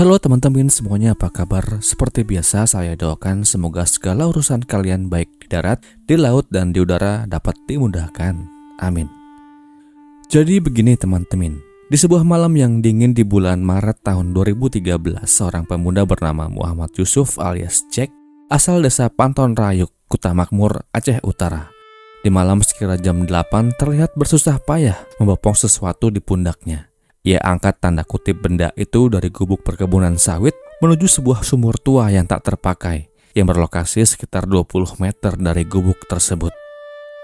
Halo teman-teman semuanya, apa kabar? Seperti biasa saya doakan semoga segala urusan kalian baik di darat, di laut, dan di udara dapat dimudahkan. Amin. Jadi begini teman-teman, di sebuah malam yang dingin di bulan Maret tahun 2013, seorang pemuda bernama Muhammad Yusuf alias Jack, asal desa Panton Rayuk, Kuta Makmur, Aceh Utara. Di malam sekira jam 8 terlihat bersusah payah membopong sesuatu di pundaknya. Ia angkat tanda kutip benda itu dari gubuk perkebunan sawit menuju sebuah sumur tua yang tak terpakai yang berlokasi sekitar 20 meter dari gubuk tersebut.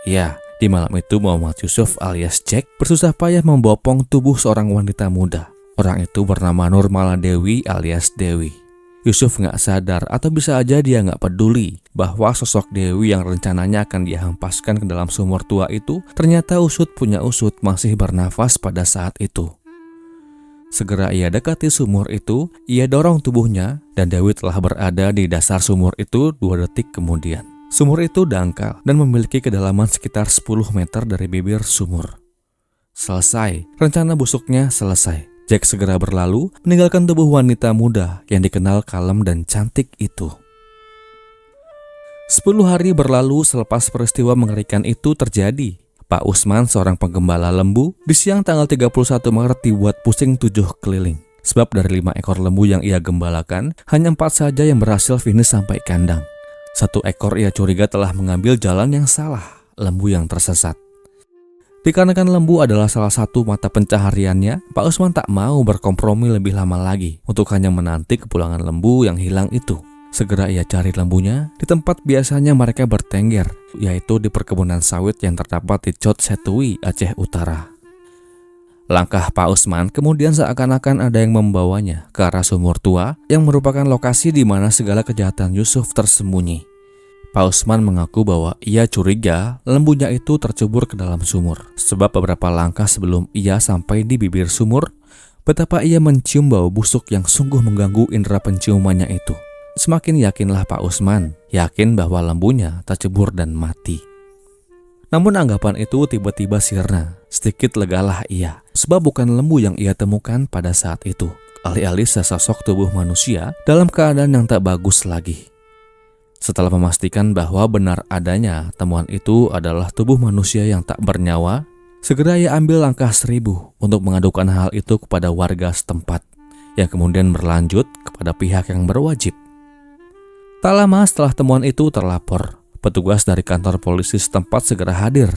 Ya, di malam itu Muhammad Yusuf alias Jack bersusah payah membopong tubuh seorang wanita muda. Orang itu bernama Nurmala Dewi alias Dewi. Yusuf gak sadar atau bisa aja dia gak peduli bahwa sosok Dewi yang rencananya akan dia hempaskan ke dalam sumur tua itu ternyata usut punya usut masih bernafas pada saat itu. Segera ia dekati sumur itu, ia dorong tubuhnya, dan Dewi telah berada di dasar sumur itu 2 detik kemudian. Sumur itu dangkal dan memiliki kedalaman sekitar 10 meter dari bibir sumur. Selesai, rencana busuknya selesai. Jack segera berlalu, meninggalkan tubuh wanita muda yang dikenal kalem dan cantik itu. 10 hari berlalu selepas peristiwa mengerikan itu terjadi. Pak Usman, seorang penggembala lembu, di siang tanggal 31 Maret dibuat pusing 7 keliling. Sebab dari 5 ekor lembu yang ia gembalakan, hanya 4 saja yang berhasil finish sampai kandang. 1 ekor ia curiga telah mengambil jalan yang salah, lembu yang tersesat. Dikarenakan lembu adalah salah satu mata pencahariannya, Pak Usman tak mau berkompromi lebih lama lagi untuk hanya menanti kepulangan lembu yang hilang itu. Segera ia cari lembunya di tempat biasanya mereka bertengger, yaitu di perkebunan sawit yang terdapat di Cot Setui, Aceh Utara. Langkah Pak Usman kemudian seakan-akan ada yang membawanya ke arah sumur tua yang merupakan lokasi di mana segala kejahatan Yusuf tersembunyi. Pak Usman mengaku bahwa ia curiga lembunya itu tercebur ke dalam sumur, sebab beberapa langkah sebelum ia sampai di bibir sumur, betapa ia mencium bau busuk yang sungguh mengganggu indera penciumannya itu. Semakin yakinlah Pak Usman, yakin bahwa lembunya tercebur dan mati. Namun anggapan itu tiba-tiba sirna. Sedikit legalah ia, sebab bukan lembu yang ia temukan pada saat itu. Alih-alih sesosok tubuh manusia dalam keadaan yang tak bagus lagi. Setelah memastikan bahwa benar adanya temuan itu adalah tubuh manusia yang tak bernyawa, segera ia ambil langkah 1000 untuk mengadukan hal itu kepada warga setempat, yang kemudian berlanjut kepada pihak yang berwajib. Tak lama setelah temuan itu terlapor, petugas dari kantor polisi setempat segera hadir,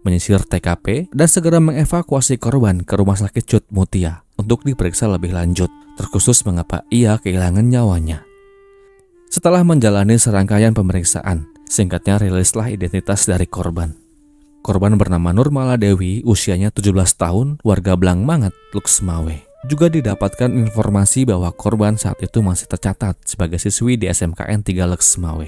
menyisir TKP dan segera mengevakuasi korban ke rumah sakit Cut Mutia untuk diperiksa lebih lanjut, terkhusus mengapa ia kehilangan nyawanya. Setelah menjalani serangkaian pemeriksaan, singkatnya rilislah identitas dari korban. Korban bernama Nurmala Dewi, usianya 17 tahun, warga Blangmangat, Luxmawe. Juga didapatkan informasi bahwa korban saat itu masih tercatat sebagai siswi di SMKN 3 Luxmawe.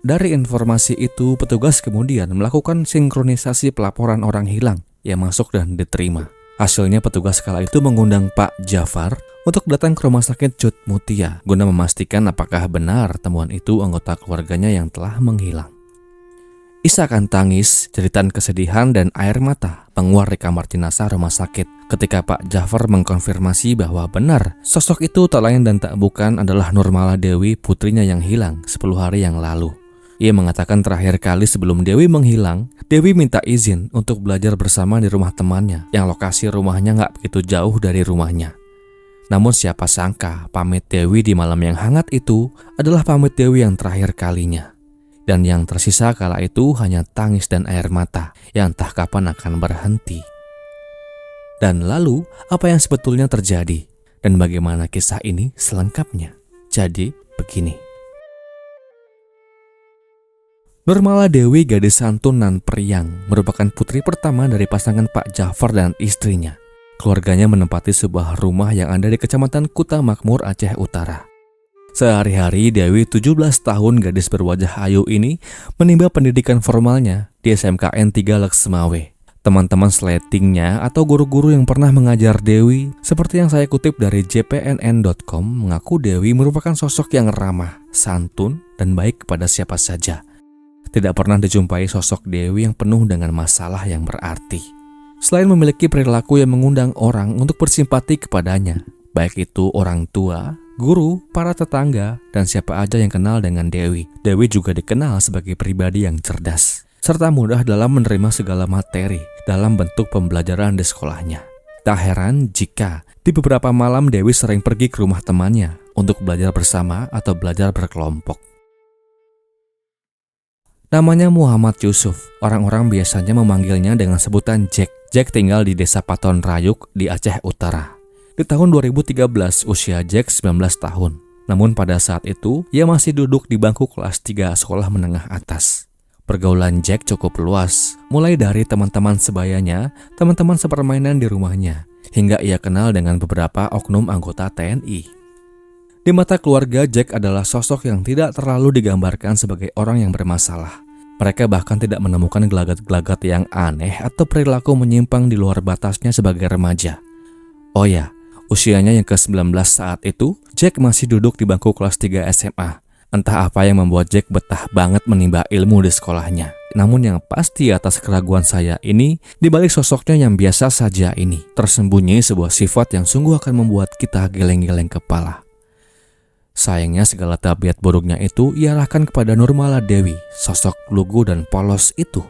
Dari informasi itu, petugas kemudian melakukan sinkronisasi pelaporan orang hilang yang masuk dan diterima. Hasilnya petugas kala itu mengundang Pak Jafar untuk datang ke rumah sakit Cut Mutia guna memastikan apakah benar temuan itu anggota keluarganya yang telah menghilang. Isakan tangis, jeritan kesedihan, dan air mata menguar di kamar jenazah rumah sakit ketika Pak Jafar mengkonfirmasi bahwa benar sosok itu tak lain dan tak bukan adalah Nurmala Dewi, putrinya yang hilang 10 hari yang lalu. Ia mengatakan terakhir kali sebelum Dewi menghilang, Dewi minta izin untuk belajar bersama di rumah temannya yang lokasi rumahnya gak begitu jauh dari rumahnya. Namun siapa sangka pamit Dewi di malam yang hangat itu adalah pamit Dewi yang terakhir kalinya. Dan yang tersisa kala itu hanya tangis dan air mata yang entah kapan akan berhenti. Dan lalu, apa yang sebetulnya terjadi? Dan bagaimana kisah ini selengkapnya? Jadi, begini. Nurmala Dewi, gadis santun nan periang, merupakan putri pertama dari pasangan Pak Jafar dan istrinya. Keluarganya menempati sebuah rumah yang ada di Kecamatan Kuta Makmur, Aceh Utara. Sehari-hari Dewi 17 tahun gadis berwajah ayu ini menimba pendidikan formalnya di SMKN 3 Luxmawe. Teman-teman sletingnya atau guru-guru yang pernah mengajar Dewi, seperti yang saya kutip dari jpnn.com, mengaku Dewi merupakan sosok yang ramah, santun, dan baik kepada siapa saja. Tidak pernah dijumpai sosok Dewi yang penuh dengan masalah yang berarti. Selain memiliki perilaku yang mengundang orang untuk bersimpati kepadanya, baik itu orang tua, guru, para tetangga, dan siapa aja yang kenal dengan Dewi. Dewi juga dikenal sebagai pribadi yang cerdas, serta mudah dalam menerima segala materi dalam bentuk pembelajaran di sekolahnya. Tak heran jika di beberapa malam Dewi sering pergi ke rumah temannya untuk belajar bersama atau belajar berkelompok. Namanya Muhammad Yusuf. Orang-orang biasanya memanggilnya dengan sebutan Jack. Jack tinggal di desa Paton Rayuk di Aceh Utara. Di tahun 2013, usia Jack 19 tahun. Namun pada saat itu, ia masih duduk di bangku kelas 3 sekolah menengah atas. Pergaulan Jack cukup luas, mulai dari teman-teman sebayanya, teman-teman sepermainan di rumahnya, hingga ia kenal dengan beberapa oknum anggota TNI. Di mata keluarga, Jack adalah sosok yang tidak terlalu digambarkan sebagai orang yang bermasalah. Mereka bahkan tidak menemukan gelagat-gelagat yang aneh atau perilaku menyimpang di luar batasnya sebagai remaja. Oh ya, usianya yang ke-19 saat itu, Jack masih duduk di bangku kelas 3 SMA. Entah apa yang membuat Jack betah banget menimba ilmu di sekolahnya. Namun yang pasti atas keraguan saya ini, di balik sosoknya yang biasa saja ini, tersembunyi sebuah sifat yang sungguh akan membuat kita geleng-geleng kepala. Sayangnya segala tabiat buruknya itu diarahkan kepada Nurmala Dewi, sosok lugu dan polos itu.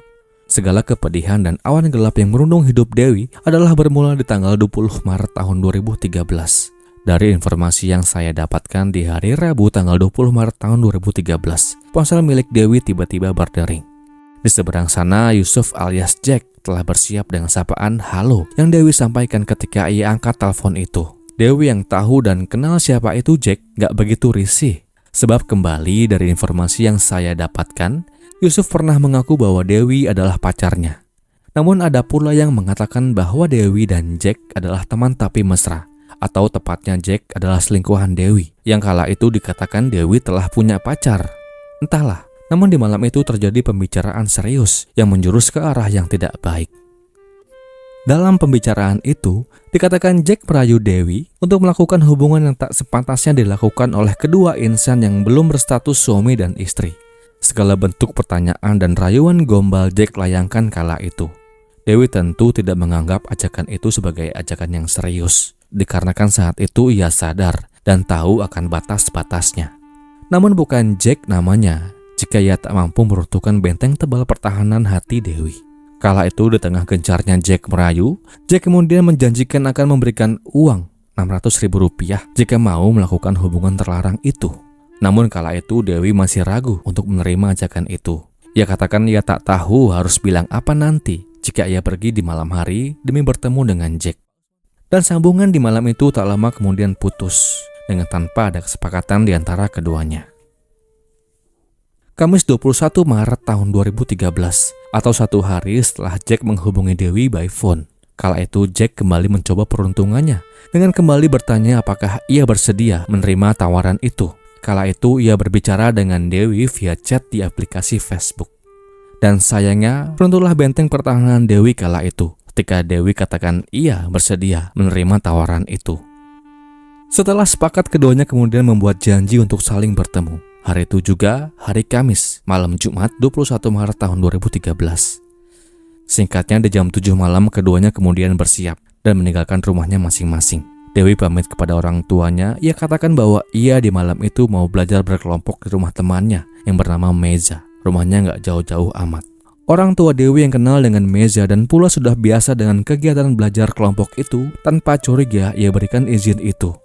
Segala kepedihan dan awan gelap yang merundung hidup Dewi adalah bermula di tanggal 20 Maret tahun 2013. Dari informasi yang saya dapatkan di hari Rabu tanggal 20 Maret tahun 2013, ponsel milik Dewi tiba-tiba berdering. Di seberang sana, Yusuf alias Jack telah bersiap dengan sapaan halo yang Dewi sampaikan ketika ia angkat telepon itu. Dewi yang tahu dan kenal siapa itu Jack gak begitu risih. Sebab kembali dari informasi yang saya dapatkan, Yusuf pernah mengaku bahwa Dewi adalah pacarnya. Namun ada pula yang mengatakan bahwa Dewi dan Jack adalah teman tapi mesra. Atau tepatnya Jack adalah selingkuhan Dewi, yang kala itu dikatakan Dewi telah punya pacar. Entahlah, namun di malam itu terjadi pembicaraan serius yang menjurus ke arah yang tidak baik. Dalam pembicaraan itu, dikatakan Jack merayu Dewi untuk melakukan hubungan yang tak sepantasnya dilakukan oleh kedua insan yang belum berstatus suami dan istri. Segala bentuk pertanyaan dan rayuan gombal Jack layangkan kala itu. Dewi tentu tidak menganggap ajakan itu sebagai ajakan yang serius, dikarenakan saat itu ia sadar dan tahu akan batas-batasnya. Namun bukan Jack namanya jika ia tak mampu meruntuhkan benteng tebal pertahanan hati Dewi. Kala itu di tengah gencarnya Jack merayu, Jack kemudian menjanjikan akan memberikan uang Rp600.000 jika mau melakukan hubungan terlarang itu. Namun kala itu Dewi masih ragu untuk menerima ajakan itu. Ia katakan ia tak tahu harus bilang apa nanti jika ia pergi di malam hari demi bertemu dengan Jack. Dan sambungan di malam itu tak lama kemudian putus dengan tanpa ada kesepakatan di antara keduanya. Kamis 21 Maret tahun 2013, atau 1 hari setelah Jack menghubungi Dewi by phone. Kala itu Jack kembali mencoba peruntungannya dengan kembali bertanya apakah ia bersedia menerima tawaran itu. Kala itu ia berbicara dengan Dewi via chat di aplikasi Facebook. Dan sayangnya runtuhlah benteng pertahanan Dewi kala itu ketika Dewi katakan ia bersedia menerima tawaran itu. Setelah sepakat, keduanya kemudian membuat janji untuk saling bertemu. Hari itu juga hari Kamis, malam Jumat 21 Maret tahun 2013. Singkatnya di jam 7 malam keduanya kemudian bersiap dan meninggalkan rumahnya masing-masing. Dewi pamit kepada orang tuanya, ia katakan bahwa ia di malam itu mau belajar berkelompok di rumah temannya yang bernama Meza. Rumahnya gak jauh-jauh amat. Orang tua Dewi yang kenal dengan Meza dan pula sudah biasa dengan kegiatan belajar kelompok itu, tanpa curiga ia berikan izin itu.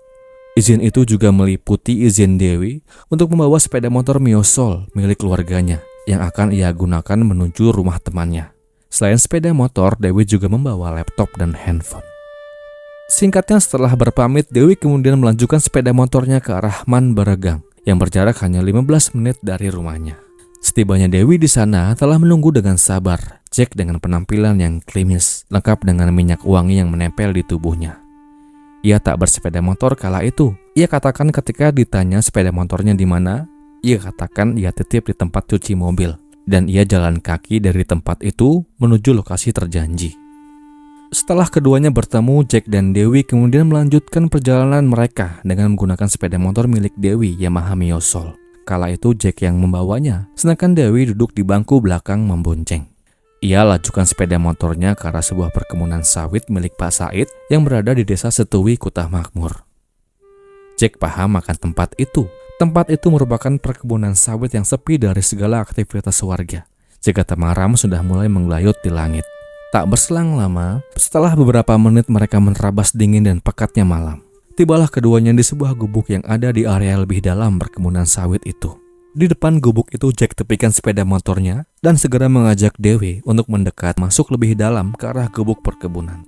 Izin itu juga meliputi izin Dewi untuk membawa sepeda motor Miosol milik keluarganya yang akan ia gunakan menuju rumah temannya. Selain sepeda motor, Dewi juga membawa laptop dan handphone. Singkatnya setelah berpamit, Dewi kemudian melanjutkan sepeda motornya ke arah Man Beregang yang berjarak hanya 15 menit dari rumahnya. Setibanya Dewi di sana telah menunggu dengan sabar Jack dengan penampilan yang klimis, lengkap dengan minyak wangi yang menempel di tubuhnya. Ia tak bersepeda motor kala itu. Ia katakan ketika ditanya sepeda motornya di mana, ia katakan ia titip di tempat cuci mobil dan ia jalan kaki dari tempat itu menuju lokasi terjanji. Setelah keduanya bertemu, Jack dan Dewi kemudian melanjutkan perjalanan mereka dengan menggunakan sepeda motor milik Dewi Yamaha Miosol. Kala itu Jack yang membawanya, sedangkan Dewi duduk di bangku belakang membonceng. Ia lajukan sepeda motornya ke arah sebuah perkebunan sawit milik Pak Said yang berada di desa Setuwi, Kutah Makmur. Jack paham akan tempat itu. Tempat itu merupakan perkebunan sawit yang sepi dari segala aktivitas warga. Jika temaram sudah mulai menggelayut di langit. Tak berselang lama, setelah beberapa menit mereka menerabas dingin dan pekatnya malam. Tibalah keduanya di sebuah gubuk yang ada di area lebih dalam perkebunan sawit itu. Di depan gubuk itu Jack tepikan sepeda motornya dan segera mengajak Dewi untuk mendekat masuk lebih dalam ke arah gubuk perkebunan.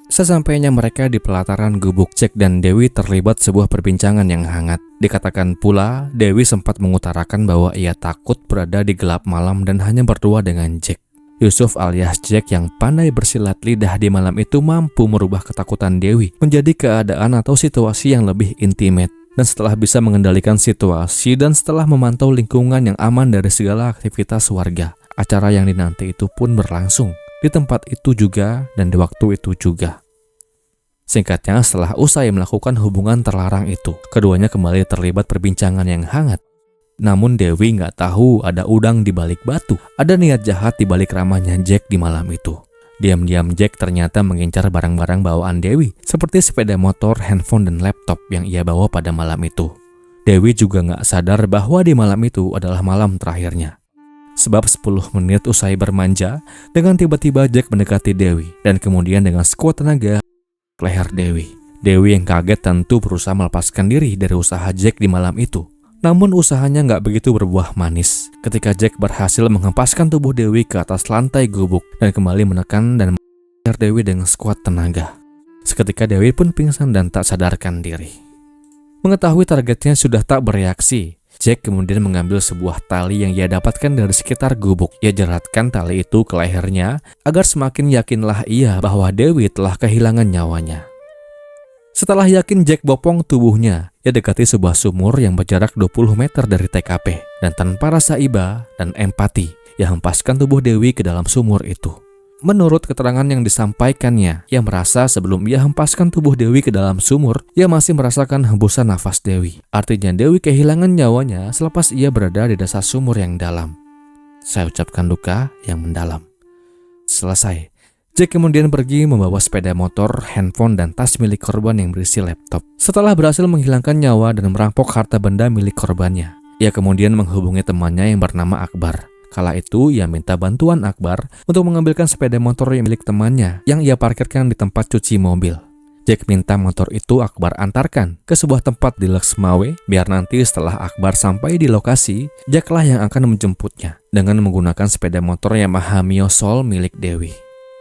Sesampainya mereka di pelataran gubuk, Jack dan Dewi terlibat sebuah perbincangan yang hangat. Dikatakan pula, Dewi sempat mengutarakan bahwa ia takut berada di gelap malam dan hanya berdua dengan Jack. Yusuf alias Jack yang pandai bersilat lidah di malam itu mampu merubah ketakutan Dewi menjadi keadaan atau situasi yang lebih intimate. Dan setelah bisa mengendalikan situasi dan setelah memantau lingkungan yang aman dari segala aktivitas warga, acara yang dinanti itu pun berlangsung. Di tempat itu juga dan di waktu itu juga. Singkatnya, setelah usai melakukan hubungan terlarang itu, keduanya kembali terlibat perbincangan yang hangat. Namun Dewi nggak tahu ada udang di balik batu, ada niat jahat di balik ramahnya Jack di malam itu. Diam-diam Jack ternyata mengincar barang-barang bawaan Dewi, seperti sepeda motor, handphone, dan laptop yang ia bawa pada malam itu. Dewi juga nggak sadar bahwa di malam itu adalah malam terakhirnya. Sebab 10 menit usai bermanja, dengan tiba-tiba Jack mendekati Dewi dan kemudian dengan sekuat tenaga leher Dewi. Dewi yang kaget tentu berusaha melepaskan diri dari usaha Jack di malam itu. Namun usahanya nggak begitu berbuah manis ketika Jack berhasil menghempaskan tubuh Dewi ke atas lantai gubuk dan kembali menekan dan leher Dewi dengan sekuat tenaga. Seketika Dewi pun pingsan dan tak sadarkan diri. Mengetahui targetnya sudah tak bereaksi, Jack kemudian mengambil sebuah tali yang ia dapatkan dari sekitar gubuk. Ia jeratkan tali itu ke lehernya agar semakin yakinlah ia bahwa Dewi telah kehilangan nyawanya. Setelah yakin Jack bopong tubuhnya, ia dekati sebuah sumur yang berjarak 20 meter dari TKP. Dan tanpa rasa iba dan empati, ia hempaskan tubuh Dewi ke dalam sumur itu. Menurut keterangan yang disampaikannya, ia merasa sebelum ia hempaskan tubuh Dewi ke dalam sumur, ia masih merasakan hembusan nafas Dewi. Artinya Dewi kehilangan nyawanya selepas ia berada di dasar sumur yang dalam. Saya ucapkan duka yang mendalam. Selesai. Jack kemudian pergi membawa sepeda motor, handphone, dan tas milik korban yang berisi laptop. Setelah berhasil menghilangkan nyawa dan merampok harta benda milik korbannya, ia kemudian menghubungi temannya yang bernama Akbar. Kala itu, ia minta bantuan Akbar untuk mengambilkan sepeda motor yang milik temannya yang ia parkirkan di tempat cuci mobil. Jack minta motor itu Akbar antarkan ke sebuah tempat di Lexmawe, biar nanti setelah Akbar sampai di lokasi, Jacklah yang akan menjemputnya dengan menggunakan sepeda motor Yamaha Mio Soul milik Dewi.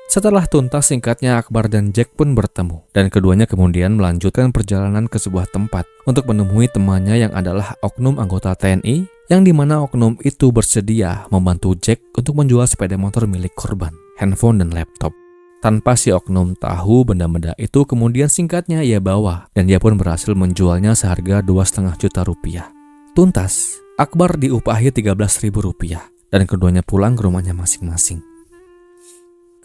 Setelah tuntas singkatnya, Akbar dan Jack pun bertemu, dan keduanya kemudian melanjutkan perjalanan ke sebuah tempat untuk menemui temannya yang adalah oknum anggota TNI, yang dimana oknum itu bersedia membantu Jack untuk menjual sepeda motor milik korban, handphone, dan laptop. Tanpa si oknum tahu, benda-benda itu kemudian singkatnya ia bawa, dan dia pun berhasil menjualnya seharga 2,5 juta rupiah. Tuntas, Akbar diupahi 13.000 rupiah, dan keduanya pulang ke rumahnya masing-masing.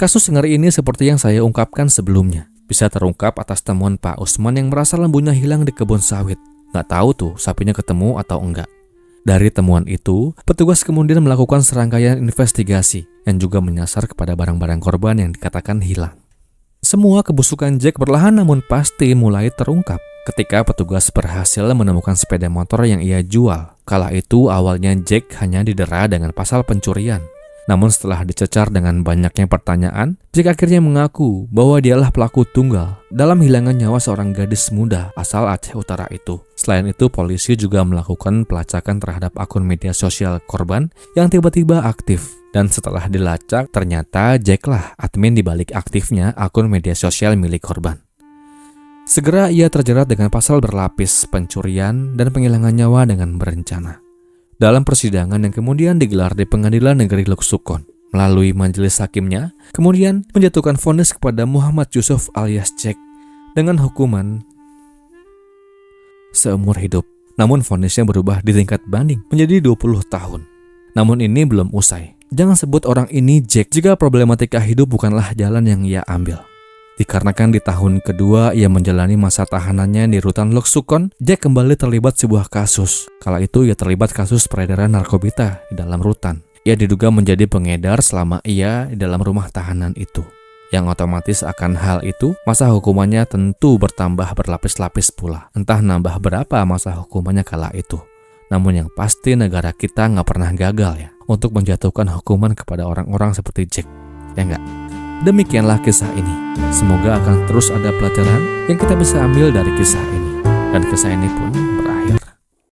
Kasus ngeri ini seperti yang saya ungkapkan sebelumnya, bisa terungkap atas temuan Pak Usman yang merasa lembunya hilang di kebun sawit. Nggak tahu tuh sapinya ketemu atau enggak. Dari temuan itu, petugas kemudian melakukan serangkaian investigasi yang juga menyasar kepada barang-barang korban yang dikatakan hilang. Semua kebusukan Jack perlahan namun pasti mulai terungkap ketika petugas berhasil menemukan sepeda motor yang ia jual. Kala itu awalnya Jack hanya didera dengan pasal pencurian. Namun setelah dicecar dengan banyaknya pertanyaan, Jack akhirnya mengaku bahwa dialah pelaku tunggal dalam hilangan nyawa seorang gadis muda asal Aceh Utara itu. Selain itu, polisi juga melakukan pelacakan terhadap akun media sosial korban yang tiba-tiba aktif. Dan setelah dilacak, ternyata Jacklah admin dibalik aktifnya akun media sosial milik korban. Segera ia terjerat dengan pasal berlapis, pencurian, dan penghilangan nyawa dengan berencana. Dalam persidangan yang kemudian digelar di Pengadilan Negeri Luxukon, melalui majelis hakimnya, kemudian menjatuhkan vonis kepada Muhammad Yusuf alias Jack dengan hukuman seumur hidup. Namun vonisnya berubah di tingkat banding menjadi 20 tahun. Namun ini belum usai. Jangan sebut orang ini Jack jika problematika hidup bukanlah jalan yang ia ambil. Dikarenakan di tahun kedua ia menjalani masa tahanannya di rutan Luxukon, Jack kembali terlibat sebuah kasus. Kala itu ia terlibat kasus peredaran narkotika di dalam rutan. Ia diduga menjadi pengedar selama ia di dalam rumah tahanan itu. yang otomatis akan hal itu masa hukumannya tentu bertambah berlapis-lapis pula. Entah nambah berapa masa hukumannya kala itu. Namun yang pasti negara kita nggak pernah gagal ya untuk menjatuhkan hukuman kepada orang-orang seperti Jack, ya nggak? Demikianlah kisah ini. Semoga akan terus ada pelajaran yang kita bisa ambil dari kisah ini. Dan kisah ini pun